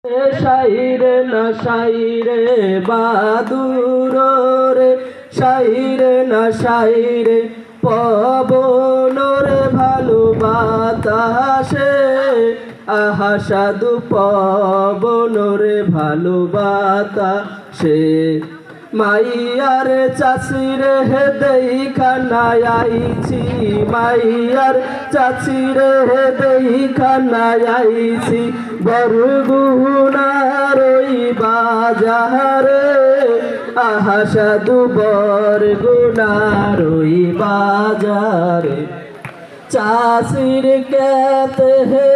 শাইরে না শাইরে বাদুর রে, শাইরে না শাইরে পবন রে, ভালো বাতাসে আহা সাধু পবন রে, ভালো বাতাসে মাইয়ার চাচিরে হে দেখা নাই আইছি, মাইয়ার চাচিরে হে দেখা নাই আইছি, বরগুনার ওই বাজারে আহা সাধু বরগুনার ওই বাজারে চাচির কেতে হে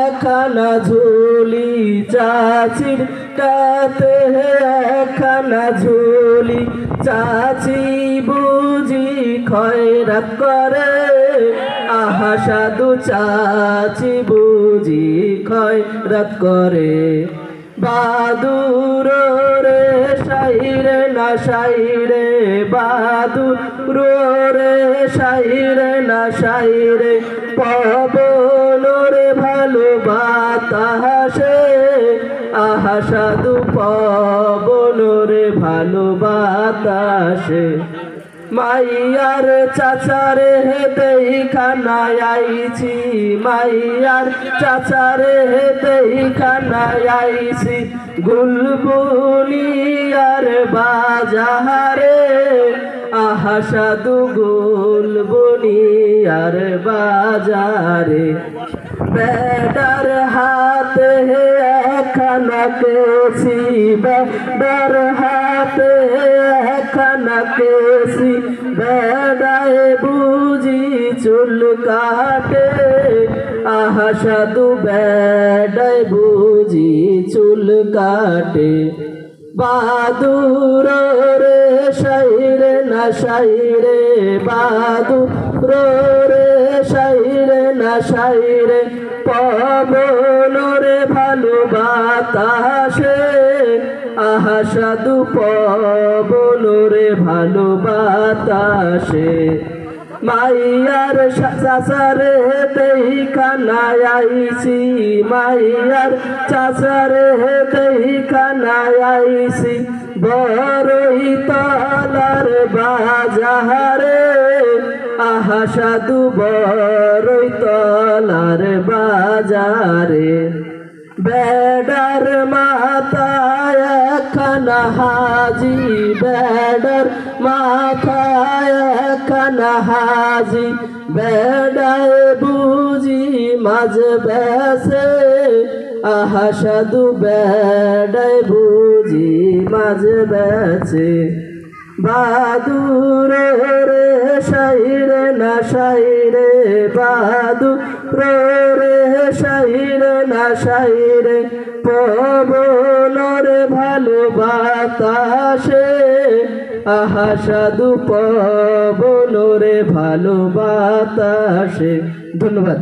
একখানা ঝুলি, চাচির কেতে হে একখানা ঝুলি, চাচি বুঝি খয়রাত করে আহা সাধু চাচি বুঝি খয়রাত করে। বাদুর রে শাইরে না শাইরে বাদুর রে, শাইরে না শাইরে পবন রে, ভালো বাতাসে আহা সাধু পবন রে, ভালো বাতাসে মাইয়ার চাচারে হে দেখা নাই আইছি, মাইয়ার চাচারে হে দেখা নাই আইছি, গুলবুনিয়ার বাজারে আহা সাধু গুলবুনিয়ার বাজারে বেডার হাতে হে একখানা কেসি, বেডার হাতে একখানা কেসি, বেডায় বুঝি চুল কাটে আহা সাধু বেডায় বুঝি চুল কাটে। বাদুর রে শাইরে না শাইরে বাদুর রে, শাইরে না শাইরে পবন রে, ভালো বাতাসে আহা সাধু পবন রে, ভালো বাতাসে মাইয়ার চাচারে দেখা নাই আইছি, মাইয়ার চাচারে দেখা নাই আইছি, বড়ই তলার বাজারে আহা সাধু বড়ই তলার বাজারে বেডার মাথায় একখানা হাজি, বেডার মাথায় একখানা হাজি, বেডায় বুঝি মাঝ বেসে আহা সাধু বেডায় বুঝি মাঝ বেসে। বাদুর রে শাইরে না শাইরে বাদুর রে, শাইরে না শাইরে পবন রে, ভালো বাতাসে আহা সাধু পবন রে, ভালো বাতাসে। ধন্যবাদ।